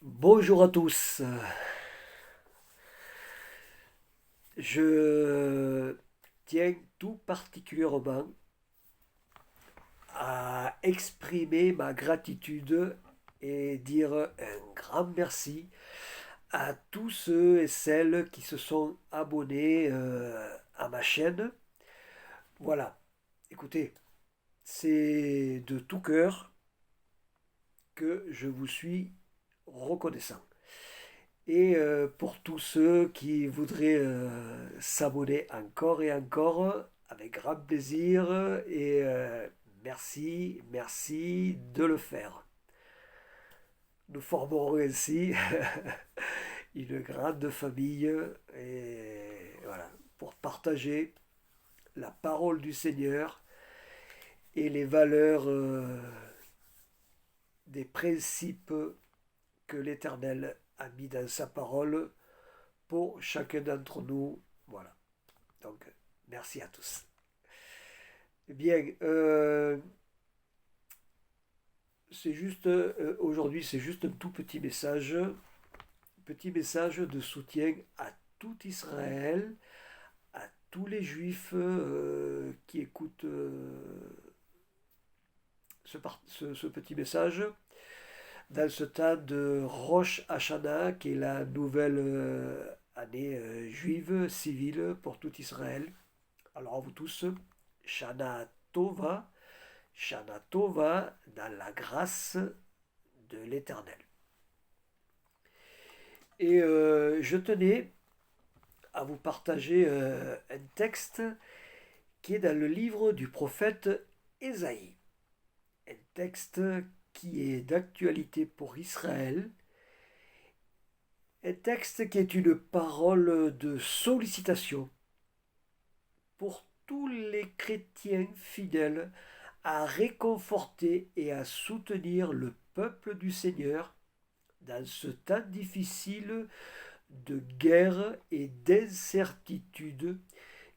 Bonjour à tous. Je tiens tout particulièrement à exprimer ma gratitude et dire un grand merci à tous ceux et celles qui se sont abonnés à ma chaîne. Voilà, écoutez, c'est de tout cœur que je vous suis reconnaissant. Et pour tous ceux qui voudraient s'abonner encore et encore, avec grand plaisir, et merci, merci de le faire. Nous formerons ainsi une grande famille et voilà, pour partager la parole du Seigneur et les valeurs des principes que l'Éternel a mis dans sa parole pour chacun d'entre nous. Voilà. Donc, merci à tous. Eh bien, c'est juste, aujourd'hui, c'est juste un tout petit message de soutien à tout Israël, à tous les Juifs qui écoutent ce petit message dans ce temps de Rosh Hashanah, qui est la nouvelle année juive civile pour tout Israël. Alors à vous tous, Shana Tova, Shana Tova dans la grâce de l'Éternel. Et je tenais à vous partager un texte qui est dans le livre du prophète Ésaïe. Un texte qui est d'actualité pour Israël. Un texte qui est une parole de sollicitation pour tous les chrétiens fidèles à réconforter et à soutenir le peuple du Seigneur dans ce temps difficile de guerre et d'incertitude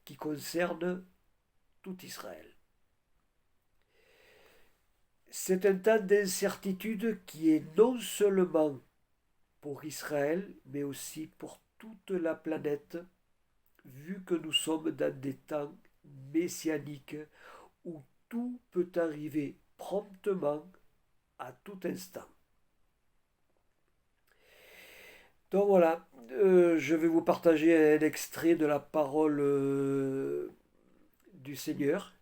qui concerne tout Israël. C'est un temps d'incertitude qui est non seulement pour Israël, mais aussi pour toute la planète, vu que nous sommes dans des temps messianiques où tout peut arriver promptement à tout instant. Donc voilà, je vais vous partager un extrait de la parole du Seigneur,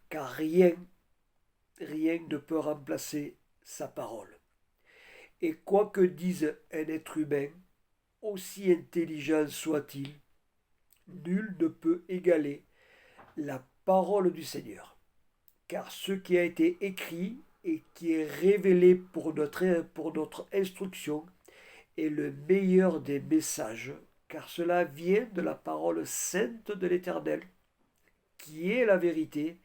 car rien, rien ne peut remplacer sa parole. Et quoi que dise un être humain, aussi intelligent soit-il, nul ne peut égaler la parole du Seigneur. Car ce qui a été écrit et qui est révélé pour notre instruction est le meilleur des messages, car cela vient de la parole sainte de l'Éternel, qui est la vérité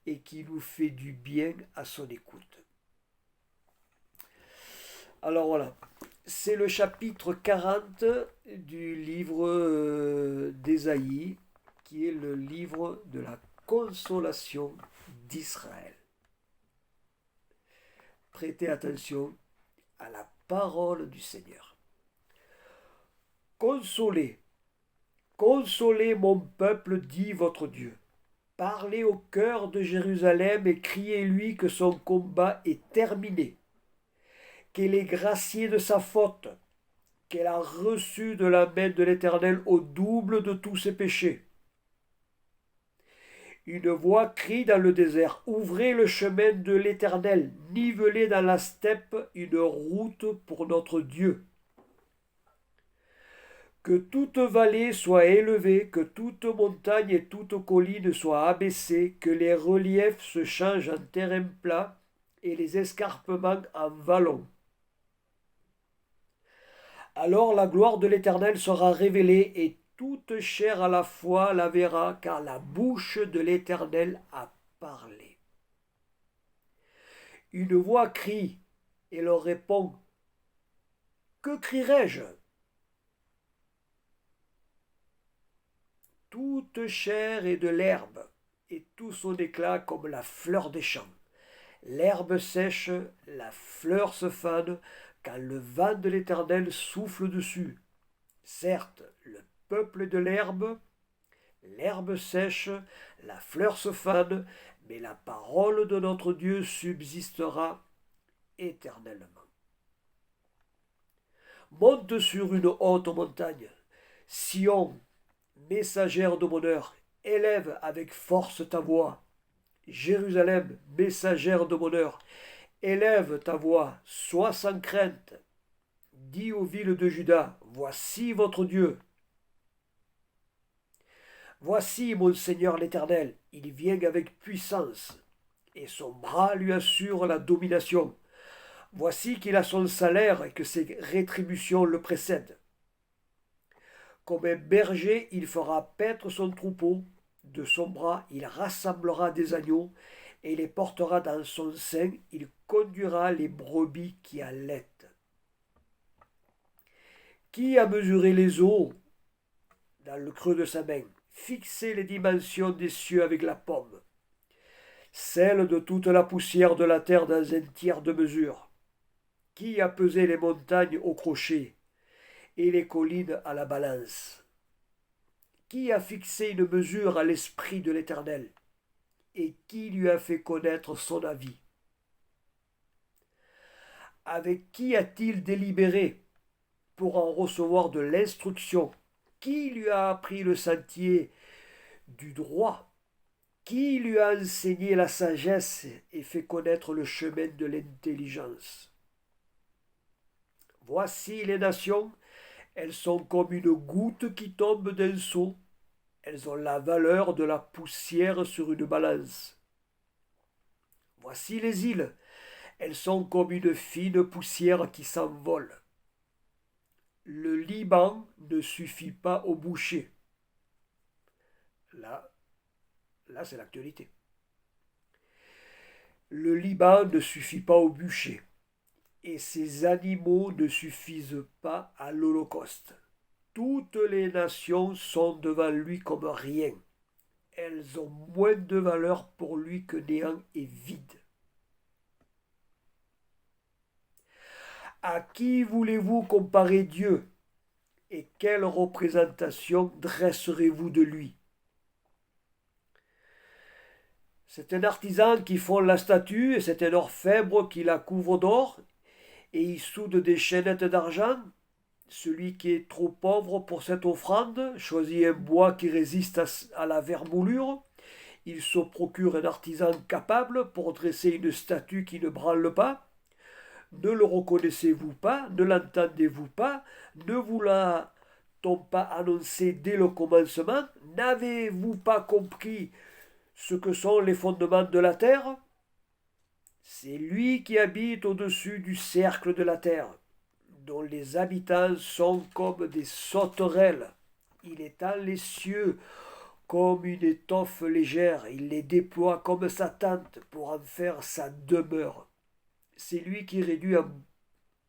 et qui nous fait du bien à son écoute. Alors voilà, c'est le chapitre 40 du livre d'Ésaïe, qui est le livre de la consolation d'Israël. Prêtez attention à la parole du Seigneur. Consolez, consolez mon peuple, dit votre Dieu. Parlez au cœur de Jérusalem et criez-lui que son combat est terminé, qu'elle est graciée de sa faute, qu'elle a reçu de la main de l'Éternel au double de tous ses péchés. Une voix crie dans le désert, ouvrez le chemin de l'Éternel, nivelez dans la steppe une route pour notre Dieu. Que toute vallée soit élevée, que toute montagne et toute colline soient abaissées, que les reliefs se changent en terrain plat et les escarpements en vallons. Alors la gloire de l'Éternel sera révélée et toute chair à la fois la verra, car la bouche de l'Éternel a parlé. Une voix crie et leur répond, que crierai-je? Toute chair est de l'herbe, et tout son éclat comme la fleur des champs. L'herbe sèche, la fleur se fane, quand le vent de l'Éternel souffle dessus. Certes, le peuple est de l'herbe sèche, la fleur se fane, mais la parole de notre Dieu subsistera éternellement. Monte sur une haute montagne, Sion, messagère de bonheur, élève avec force ta voix. Jérusalem, messagère de bonheur, élève ta voix, sois sans crainte. Dis aux villes de Juda, voici votre Dieu. Voici mon Seigneur l'Éternel, il vient avec puissance, et son bras lui assure la domination. Voici qu'il a son salaire et que ses rétributions le précèdent. Comme un berger, il fera paître son troupeau, de son bras il rassemblera des agneaux, et les portera dans son sein, il conduira les brebis qui allaitent. Qui a mesuré les eaux dans le creux de sa main, fixé les dimensions des cieux avec la pomme, celle de toute la poussière de la terre dans un tiers de mesure? Qui a pesé les montagnes au crochet et les collines à la balance? Qui a fixé une mesure à l'esprit de l'Éternel, et qui lui a fait connaître son avis? Avec qui a-t-il délibéré pour en recevoir de l'instruction? Qui lui a appris le sentier du droit? Qui lui a enseigné la sagesse et fait connaître le chemin de l'intelligence? Voici les nations, elles sont comme une goutte qui tombe d'un seau. Elles ont la valeur de la poussière sur une balance. Voici les îles, elles sont comme une fine poussière qui s'envole. Le Liban ne suffit pas au boucher. Là c'est l'actualité. Le Liban ne suffit pas au bûcher, et ses animaux ne suffisent pas à l'Holocauste. Toutes les nations sont devant lui comme rien. Elles ont moins de valeur pour lui que néant et vide. À qui voulez-vous comparer Dieu? Et quelle représentation dresserez-vous de lui? C'est un artisan qui fond la statue, et c'est un orfèvre qui la couvre d'or, et il soude des chaînettes d'argent. Celui qui est trop pauvre pour cette offrande choisit un bois qui résiste à la vermoulure. Il se procure un artisan capable pour dresser une statue qui ne branle pas. Ne le reconnaissez-vous pas? Ne l'entendez-vous pas? Ne vous l'a-t-on pas annoncé dès le commencement? N'avez-vous pas compris ce que sont les fondements de la terre? C'est lui qui habite au-dessus du cercle de la terre, dont les habitants sont comme des sauterelles. Il étend les cieux comme une étoffe légère, il les déploie comme sa tente pour en faire sa demeure. C'est lui qui réduit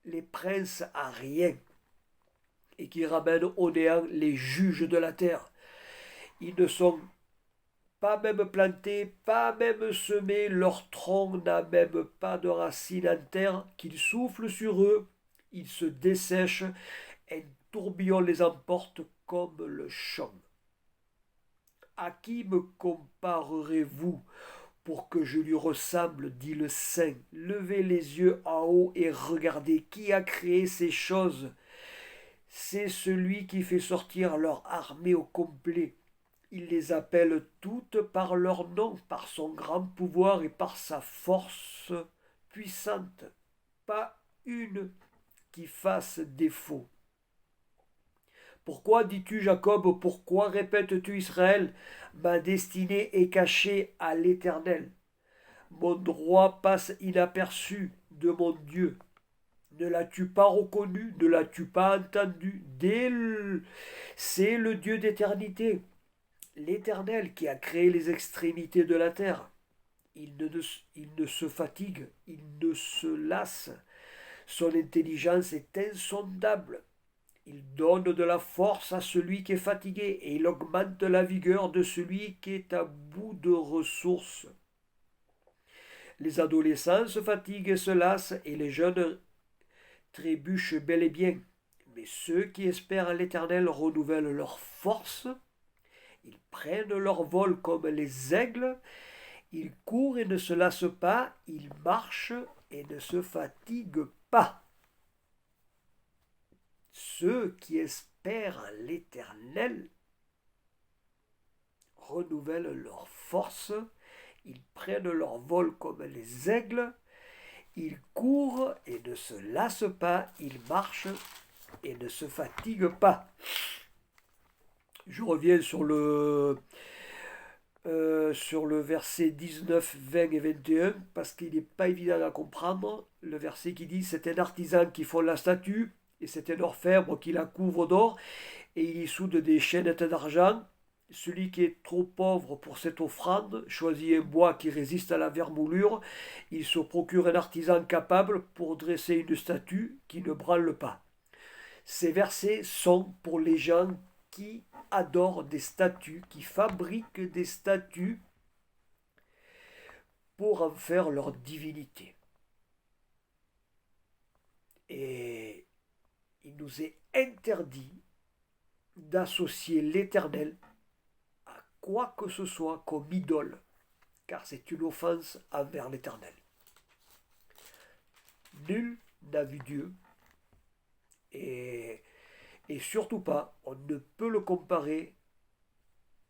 les princes à rien et qui ramène au néant les juges de la terre. Ils ne sont pas même plantés, pas même semés, leur tronc n'a même pas de racines en terre, qu'il souffle sur eux, ils se dessèchent, un tourbillon les emporte comme le chaume. À qui me comparerez-vous pour que je lui ressemble, dit le Saint? Levez les yeux en haut et regardez qui a créé ces choses. C'est celui qui fait sortir leur armée au complet. Il les appelle toutes par leur nom, par son grand pouvoir et par sa force puissante. Pas une qui fasse défaut. Pourquoi dis-tu Jacob, pourquoi répètes-tu Israël? Ma destinée est cachée à l'Éternel. Mon droit passe inaperçu de mon Dieu. Ne l'as-tu pas reconnu? Ne l'as-tu pas entendu? C'est le Dieu d'éternité, l'Éternel qui a créé les extrémités de la terre. Il ne se fatigue, il ne se lasse. Son intelligence est insondable. Il donne de la force à celui qui est fatigué et il augmente la vigueur de celui qui est à bout de ressources. Les adolescents se fatiguent et se lassent, et les jeunes trébuchent bel et bien. Mais ceux qui espèrent en l'Éternel renouvellent leur force. Ils prennent leur vol comme les aigles. Ils courent et ne se lassent pas. Ils marchent et ne se fatiguent pas. Ceux qui espèrent en l'Éternel renouvellent leur force. Ils prennent leur vol comme les aigles. Ils courent et ne se lassent pas. Ils marchent et ne se fatiguent pas. Je reviens sur le verset 19, 20 et 21, parce qu'il n'est pas évident à comprendre. Le verset qui dit: c'est un artisan qui fond la statue, et c'est un orfèvre qui la couvre d'or, et il y soude des chaînettes d'argent. Celui qui est trop pauvre pour cette offrande choisit un bois qui résiste à la vermoulure. Il se procure un artisan capable pour dresser une statue qui ne branle pas. Ces versets sont pour les gens qui adorent des statues, qui fabriquent des statues pour en faire leur divinité. Et il nous est interdit d'associer l'Éternel à quoi que ce soit comme idole, car c'est une offense envers l'Éternel. Nul n'a vu Dieu, et surtout pas, on ne peut le comparer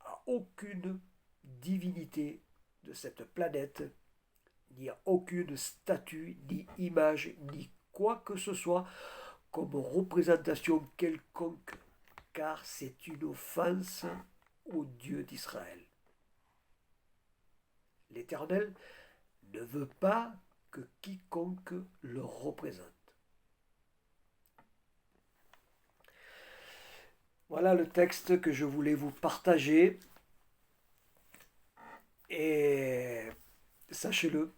à aucune divinité de cette planète, ni à aucune statue, ni image, ni quoi que ce soit comme représentation quelconque, car c'est une offense au Dieu d'Israël. L'Éternel ne veut pas que quiconque le représente. Voilà le texte que je voulais vous partager. Et sachez-le,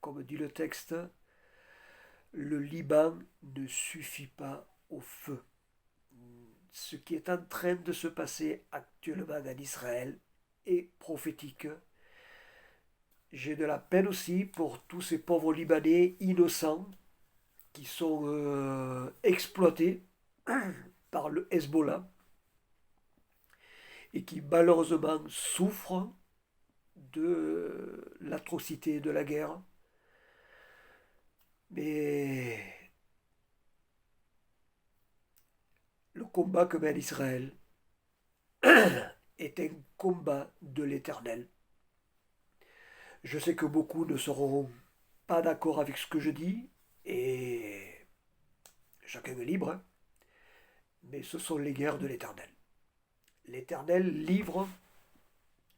comme dit le texte, le Liban ne suffit pas au feu. Ce qui est en train de se passer actuellement en Israël est prophétique. J'ai de la peine aussi pour tous ces pauvres Libanais innocents qui sont exploités par le Hezbollah et qui malheureusement souffrent de l'atrocité de la guerre. Mais le combat que mène Israël est un combat de l'Éternel. Je sais que beaucoup ne seront pas d'accord avec ce que je dis, et chacun est libre, hein, mais ce sont les guerres de l'Éternel. L'Éternel livre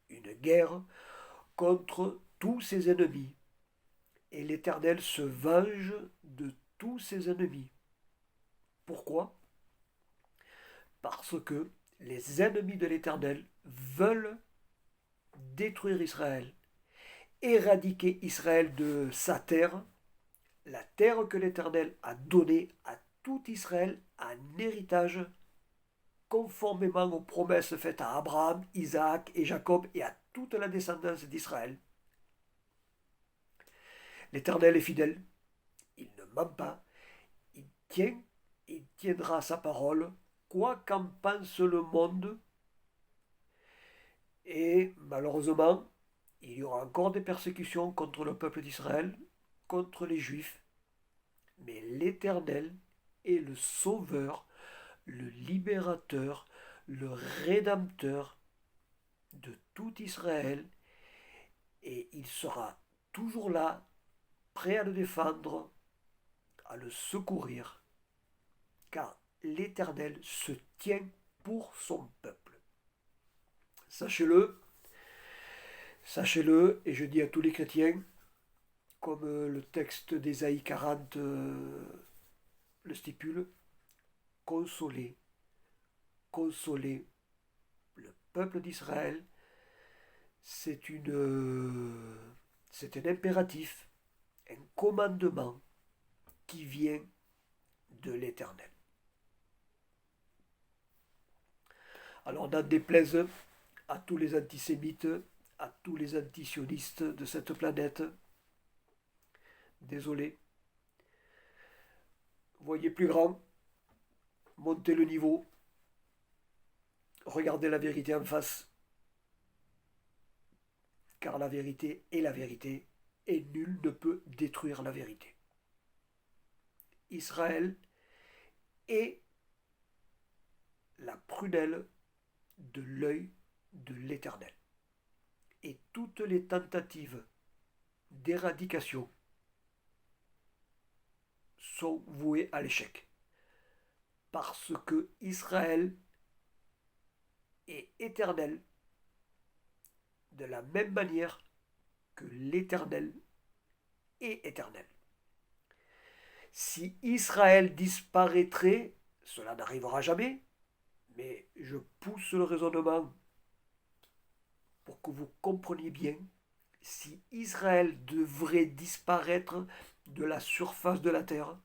une guerre contre tous ses ennemis, et l'Éternel se venge de tous ses ennemis. Pourquoi? Parce que les ennemis de l'Éternel veulent détruire Israël, éradiquer Israël de sa terre, la terre que l'Éternel a donnée à tout Israël en héritage, conformément aux promesses faites à Abraham, Isaac et Jacob et à toute la descendance d'Israël. L'Éternel est fidèle, il ne ment pas, il tiendra sa parole, quoi qu'en pense le monde. Et malheureusement, il y aura encore des persécutions contre le peuple d'Israël, contre les Juifs. Mais l'Éternel est le Sauveur, le Libérateur, le Rédempteur de tout Israël. Et il sera toujours là, prêt à le défendre, à le secourir, car l'Éternel se tient pour son peuple. Sachez-le, et je dis à tous les chrétiens, comme le texte d'Ésaïe 40 le stipule, consolez le peuple d'Israël. C'est un impératif, un commandement qui vient de l'Éternel. Alors n'en déplaise à tous les antisémites, à tous les antisionistes de cette planète. Désolé. Voyez plus grand, montez le niveau, regardez la vérité en face, car la vérité est la vérité, et nul ne peut détruire la vérité. Israël est la prunelle de l'œil de l'Éternel. Et toutes les tentatives d'éradication sont vouées à l'échec. Parce que Israël est éternel de la même manière que l'Éternel est éternel. Si Israël disparaîtrait, cela n'arrivera jamais, mais je pousse le raisonnement pour que vous compreniez bien, si Israël devrait disparaître de la surface de la terre,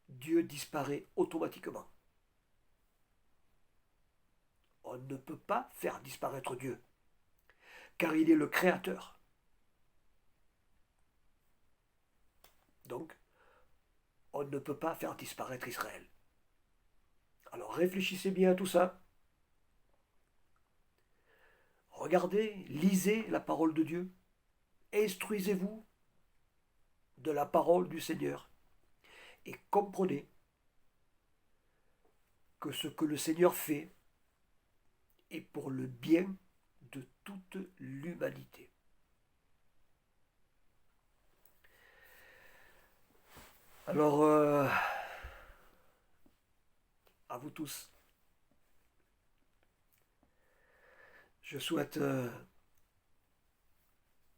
Dieu disparaît automatiquement. On ne peut pas faire disparaître Dieu, car il est le créateur. Donc, on ne peut pas faire disparaître Israël. Alors réfléchissez bien à tout ça. Regardez, lisez la parole de Dieu. Instruisez-vous de la parole du Seigneur. Et comprenez que ce que le Seigneur fait est pour le bien de toute l'humanité. Alors, à vous tous, je souhaite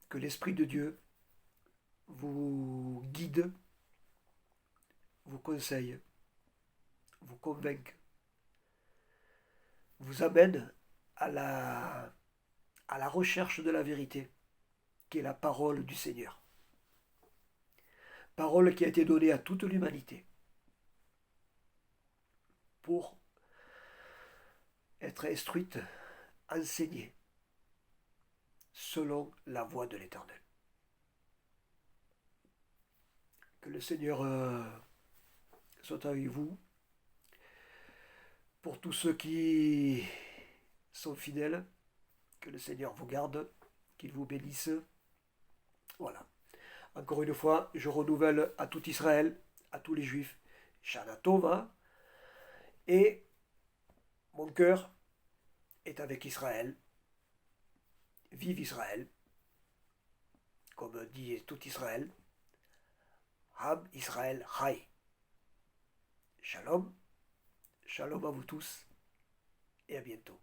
que l'Esprit de Dieu vous guide, vous conseille, vous convainc, vous amène à la recherche de la vérité, qui est la parole du Seigneur. Parole qui a été donnée à toute l'humanité pour être instruite, enseignée, selon la voie de l'Éternel. Que le Seigneur soit avec vous. Pour tous ceux qui sont fidèles, que le Seigneur vous garde, qu'il vous bénisse. Voilà. Encore une fois, je renouvelle à tout Israël, à tous les Juifs, Shana Tova, et mon cœur est avec Israël. Vive Israël, comme dit tout Israël. Ham Israël Chai. Shalom, shalom à vous tous, et à bientôt.